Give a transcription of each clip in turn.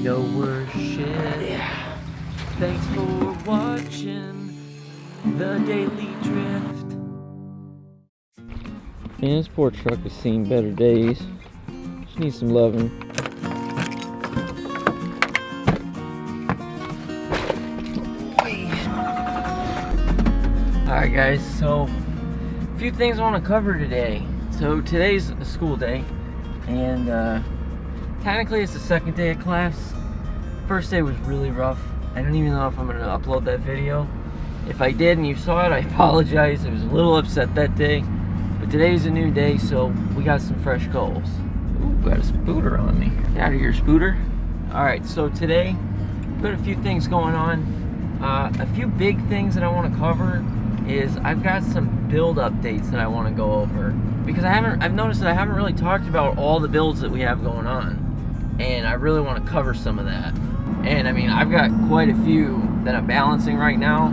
No worse shit. Yeah. Thanks for watching the Daily Drift. Man, this poor truck has seen better days. Just needs some loving. Alright guys, so a few things I want to cover today. So today's a school day, and technically it's the second day of class. First day was really rough. I don't even know if I'm going to upload that video. If I did and you saw it, I apologize. I was a little upset that day. But today's a new day, so we got some fresh goals. Ooh, got a spooter on me. Get out of here, spooter. Alright, so today, we've got a few things going on. A few big things that I want to cover is I've got some build updates that I want to go over. Because I've noticed that I haven't really talked about all the builds that we have going on. And I really want to cover some of that. And I mean, I've got quite a few that I'm balancing right now.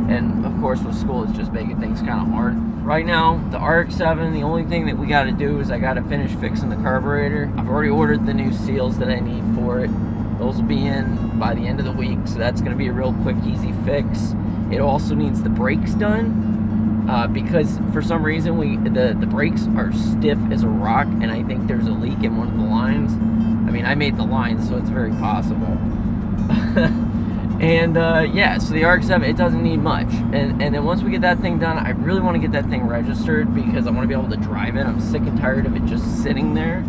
And of course with school, it's just making things kind of hard. Right now, the RX-7, the only thing that we got to do is I got to finish fixing the carburetor. I've already ordered the new seals that I need for it. Those will be in by the end of the week, so that's going to be a real quick, easy fix. It also needs the brakes done because for some reason the brakes are stiff as a rock, and I think there's a leak in one of the lines. I mean, I made the lines, so it's very possible. And yeah, so the RX-7, it doesn't need much. And then once we get that thing done, I really want to get that thing registered because I want to be able to drive it. I'm sick and tired of it just sitting there.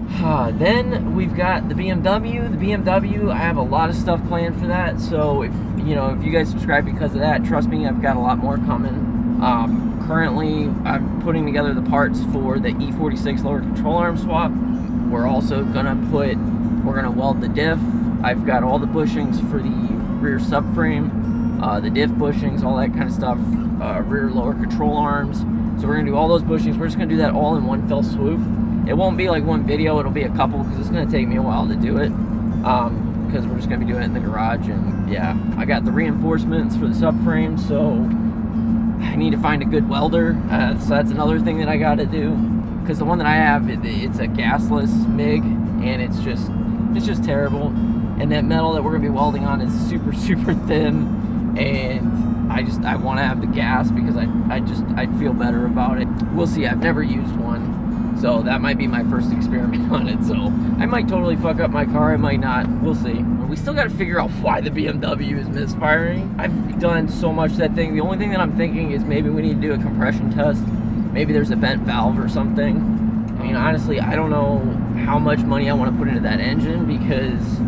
Then we've got the BMW. The BMW, I have a lot of stuff planned for that. So if you guys subscribe because of that, trust me, I've got a lot more coming. Currently, I'm putting together the parts for the E46 lower control arm swap. We're also gonna weld the diff. I've got all the bushings for the rear subframe, the diff bushings, all that kind of stuff, rear lower control arms. So we're gonna do all those bushings. We're just gonna do that all in one fell swoop. It won't be like one video, it'll be a couple because it's gonna take me a while to do it. Because we're just gonna be doing it in the garage. And yeah, I got the reinforcements for the subframe, so I need to find a good welder. So that's another thing that I gotta do. Because the one that I have, it's a gasless MIG, and it's just terrible. And that metal that we're gonna be welding on is super, super thin, and I want to have the gas because I'd feel better about it. We'll see. I've never used one, so that might be my first experiment on it. So I might totally fuck up my car. I might not. We'll see. We still got to figure out why the BMW is misfiring. I've done so much to that thing. The only thing that I'm thinking is maybe we need to do a compression test. Maybe there's a bent valve or something. I mean, honestly, I don't know how much money I want to put into that engine because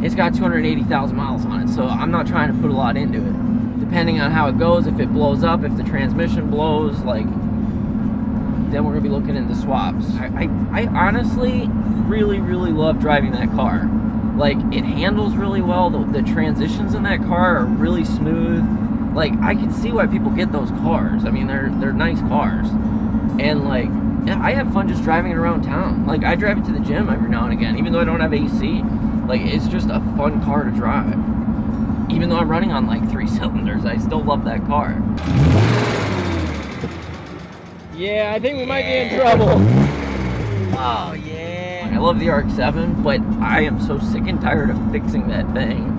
it's got 280,000 miles on it, so I'm not trying to put a lot into it. Depending on how it goes, if it blows up, if the transmission blows, like, then we're gonna be looking into swaps. I honestly really, really love driving that car. Like, it handles really well. The transitions in that car are really smooth. Like, I can see why people get those cars. I mean, they're nice cars. And like, yeah, I have fun just driving it around town. Like, I drive it to the gym every now and again, even though I don't have AC. Like, it's just a fun car to drive. Even though I'm running on like 3 cylinders, I still love that car. Yeah, I think we might be in trouble. Oh yeah. I love the RX-7, but I am so sick and tired of fixing that thing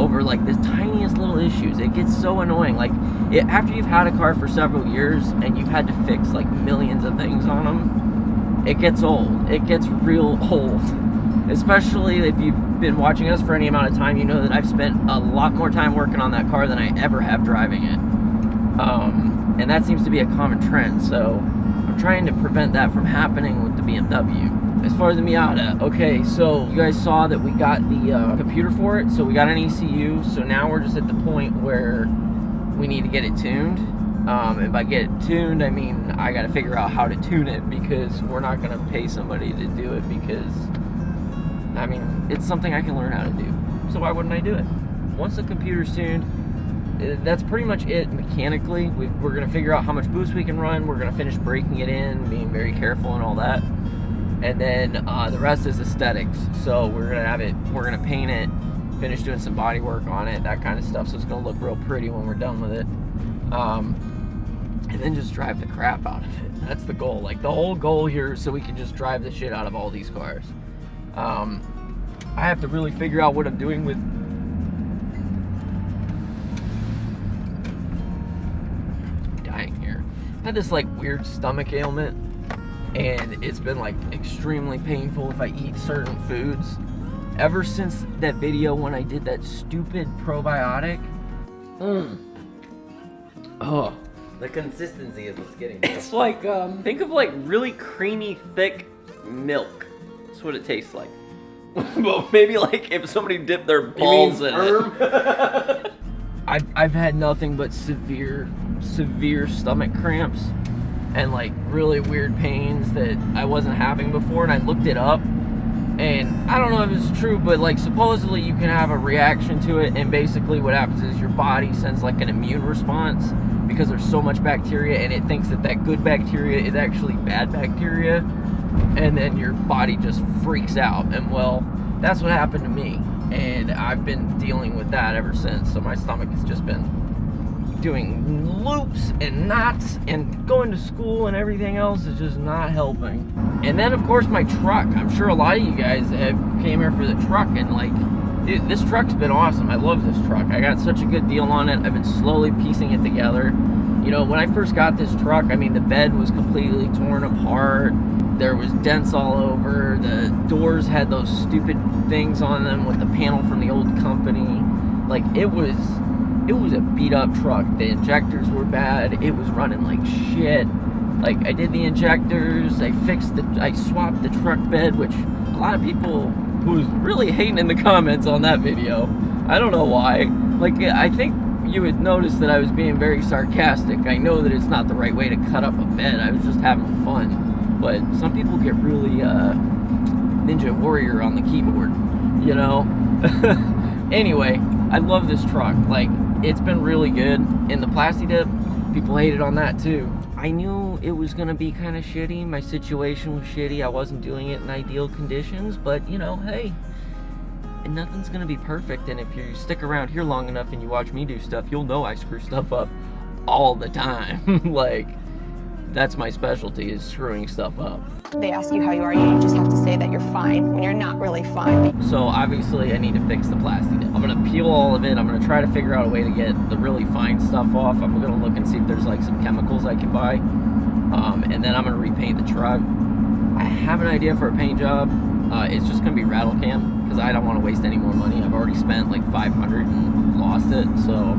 over like the tiniest little issues. It gets so annoying. Like, after you've had a car for several years and you've had to fix like millions of things on them, it gets old. It gets real old. Especially if you've been watching us for any amount of time, you know that I've spent a lot more time working on that car than I ever have driving it. And that seems to be a common trend, so I'm trying to prevent that from happening with the BMW. As far as the Miata, okay, so you guys saw that we got the computer for it, so we got an ECU, so now we're just at the point where we need to get it tuned. And by get it tuned, I mean I gotta figure out how to tune it, because we're not gonna pay somebody to do it, because I mean, it's something I can learn how to do. So why wouldn't I do it? Once the computer's tuned, that's pretty much it mechanically. We're going to figure out how much boost we can run. We're going to finish breaking it in, being very careful and all that. And then the rest is aesthetics. So we're going to paint it, finish doing some body work on it, that kind of stuff. So it's going to look real pretty when we're done with it. And then just drive the crap out of it. That's the goal. Like, the whole goal here is so we can just drive the shit out of all these cars. I have to really figure out what I'm doing with dying here. I had this like weird stomach ailment, and it's been like extremely painful if I eat certain foods. Ever since that video when I did that stupid probiotic. Oh, the consistency is what's getting me. It's like, think of like really creamy, thick milk. That's what it tastes like. Well, maybe like if somebody dipped their balls in it. I've had nothing but severe stomach cramps and like really weird pains that I wasn't having before, and I looked it up. And I don't know if it's true, but like supposedly you can have a reaction to it, and basically what happens is your body sends like an immune response because there's so much bacteria, and it thinks that that good bacteria is actually bad bacteria, and then your body just freaks out. And well, that's what happened to me, and I've been dealing with that ever since. So my stomach has just been doing loops and knots, and going to school and everything else is just not helping. And then of course my truck. I'm sure a lot of you guys have came here for the truck, and like, dude, this truck's been awesome. I love this truck. I got such a good deal on it. I've been slowly piecing it together. You know, when I first got this truck, I mean, the bed was completely torn apart. There was dents all over. The doors had those stupid things on them with the panel from the old company. Like, it was a beat up truck. The injectors were bad. It was running like shit. Like, I did the injectors, I swapped the truck bed, which a lot of people who was really hating in the comments on that video. I don't know why. Like, I think you would notice that I was being very sarcastic. I know that it's not the right way to cut up a bed. I was just having fun. But some people get really Ninja Warrior on the keyboard, you know? Anyway, I love this truck. Like, it's been really good. And the Plasti Dip, people hated on that too. I knew it was gonna be kind of shitty. My situation was shitty. I wasn't doing it in ideal conditions, but you know, hey, and nothing's gonna be perfect. And if you stick around here long enough and you watch me do stuff, you'll know I screw stuff up all the time. Like, that's my specialty, is screwing stuff up. They ask you how you are, you just have to say that you're fine when you're not really fine. So obviously I need to fix the Plasti Dip. I'm gonna peel all of it. I'm gonna try to figure out a way to get the really fine stuff off. I'm gonna look and see if there's like some chemicals I can buy. And then I'm gonna repaint the truck. I have an idea for a paint job. It's just gonna be rattle cam, because I don't want to waste any more money. I've already spent like $500 and lost it, so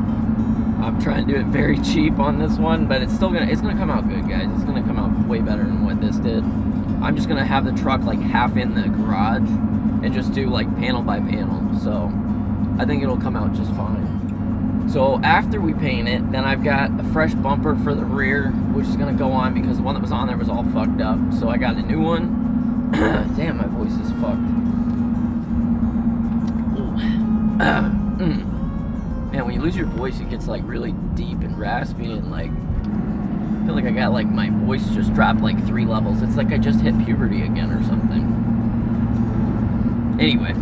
I'm trying to do it very cheap on this one, but it's gonna come out good, guys. It's gonna come out way better than what this did. I'm just gonna have the truck like half in the garage and just do like panel by panel. So I think it'll come out just fine. So after we paint it, then I've got a fresh bumper for the rear, which is gonna go on because the one that was on there was all fucked up. So I got a new one. Damn, my voice is fucked. Man, when you lose your voice, it gets like really deep and raspy, and like, I feel like I got like my voice just dropped like 3 levels. It's like I just hit puberty again or something. Anyway.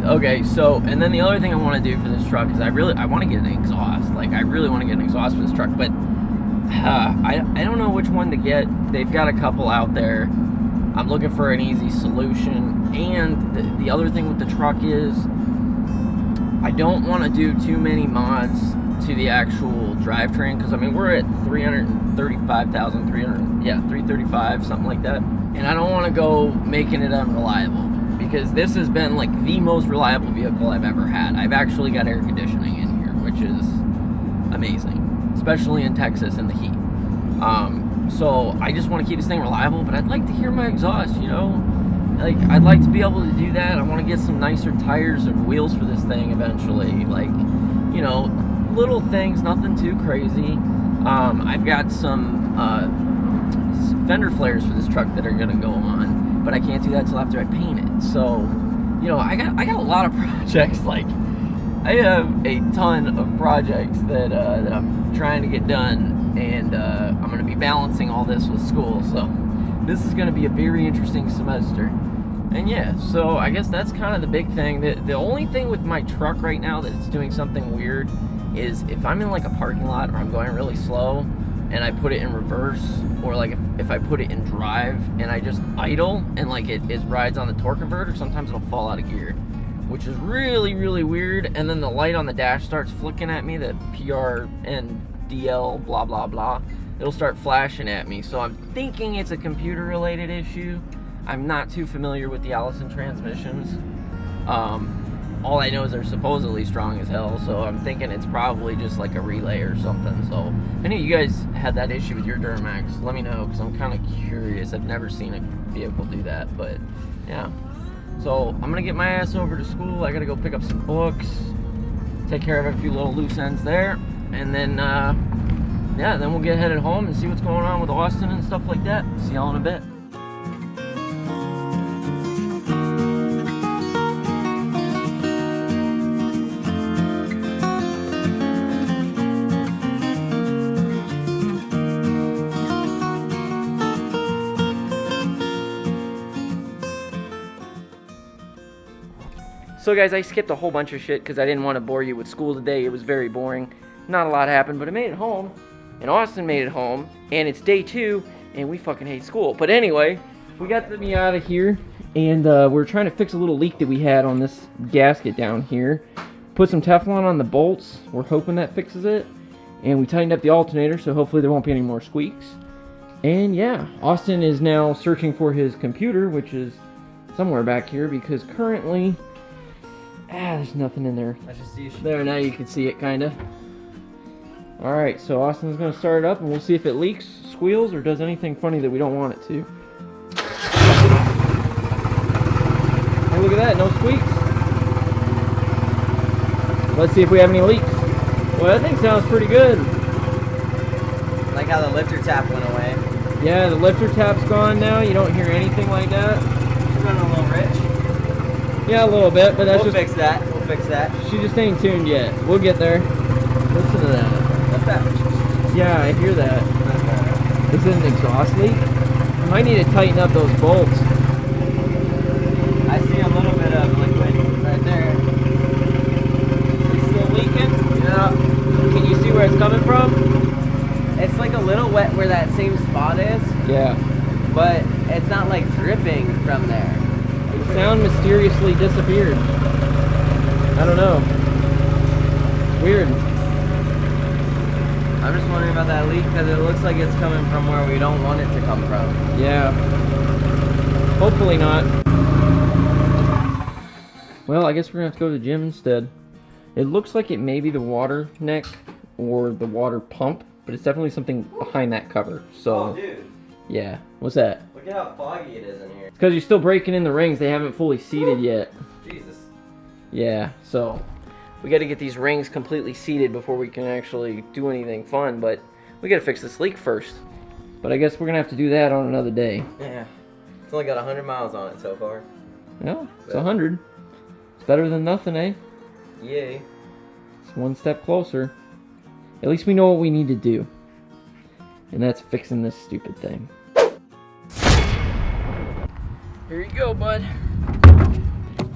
Okay, so, and then the other thing I want to do for this truck is I want to get an exhaust. Like, I really want to get an exhaust for this truck, but I don't know which one to get. They've got a couple out there. I'm looking for an easy solution. And the other thing with the truck is I don't want to do too many mods to the actual drivetrain, because I mean, we're at 335,000, 335, something like that. And I don't want to go making it unreliable, because this has been like the most reliable vehicle I've ever had. I've actually got air conditioning in here, which is amazing, especially in Texas in the heat. So I just want to keep this thing reliable, but I'd like to hear my exhaust, you know? Like, I'd like to be able to do that. I want to get some nicer tires and wheels for this thing eventually. Like, you know, little things, nothing too crazy. I've got some fender flares for this truck that are going to go on, but I can't do that until after I paint it. So, you know, I got a lot of projects. Like, I have a ton of projects that I'm trying to get done, and I'm going to be balancing all this with school. So this is going to be a very interesting semester. And yeah, so I guess that's kind of the big thing. The only thing with my truck right now that it's doing something weird is if I'm in like a parking lot or I'm going really slow, and I put it in reverse, or like if I put it in drive and I just idle and like it rides on the torque converter, sometimes it'll fall out of gear, which is really, really weird. And then the light on the dash starts flicking at me, the PRNDL blah blah blah. It'll start flashing at me. So I'm thinking it's a computer related issue. I'm not too familiar with the Allison transmissions. All I know is they're supposedly strong as hell, so I'm thinking it's probably just like a relay or something. So if any of you guys had that issue with your Duramax, let me know, because I'm kind of curious. I've never seen a vehicle do that, but yeah. So I'm gonna get my ass over to school. I gotta go pick up some books, take care of a few little loose ends there, and then yeah, then we'll get headed home and see what's going on with Austin and stuff like that. See y'all in a bit. So guys, I skipped a whole bunch of shit because I didn't want to bore you with school today. It was very boring. Not a lot happened, but I made it home. And Austin made it home. And it's day 2, and we fucking hate school. But anyway, we got the Miata here. And we're trying to fix a little leak that we had on this gasket down here. Put some Teflon on the bolts. We're hoping that fixes it. And we tightened up the alternator, so hopefully there won't be any more squeaks. And yeah, Austin is now searching for his computer, which is somewhere back here, because currently... there's nothing in there. I should see. There, now you can see it, kinda. Alright, so Austin's gonna start it up, and we'll see if it leaks, squeals, or does anything funny that we don't want it to. Hey, look at that, no squeaks. Let's see if we have any leaks. Well, that thing sounds pretty good. Like how the lifter tap went away. Yeah, the lifter tap's gone now. You don't hear anything like that. She's running a little rich. Yeah, a little bit, but that's We'll just... fix that. We'll fix that. She just ain't tuned yet. We'll get there. Listen to that. What's that? Yeah, I hear that. Is it an exhaust leak? I might need to tighten up those bolts. I see a little bit of liquid right there. It's still leaking? Yeah. Can you see where it's coming from? It's like a little wet where that same spot is, Yeah. but it's not like dripping from there. The sound mysteriously disappeared. I don't know. It's weird. I'm just wondering about that leak because it looks like it's coming from where we don't want it to come from. Yeah. Hopefully not. Well, I guess we're gonna have to go to the gym instead. It looks like it may be the water neck or the water pump, but it's definitely something behind that cover. So, Oh, dude. yeah. What's that? Look at how foggy it is in here. It's because you're still breaking in the rings. They haven't fully seated yet. Jesus. Yeah, so we got to get these rings completely seated before we can actually do anything fun, but we got to fix this leak first. But I guess we're going to have to do that on another day. Yeah. It's only got 100 miles on it so far. Yeah, it's 100. It's better than nothing, eh? Yay. It's one step closer. At least we know what we need to do. And that's fixing this stupid thing. Here you go, bud.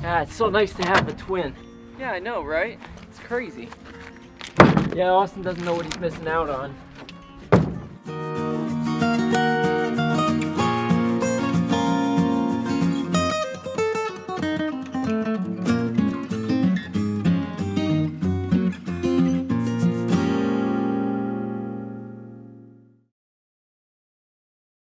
Ah, it's so nice to have a twin. Yeah, I know, right? It's crazy. Yeah, Austin doesn't know what he's missing out on.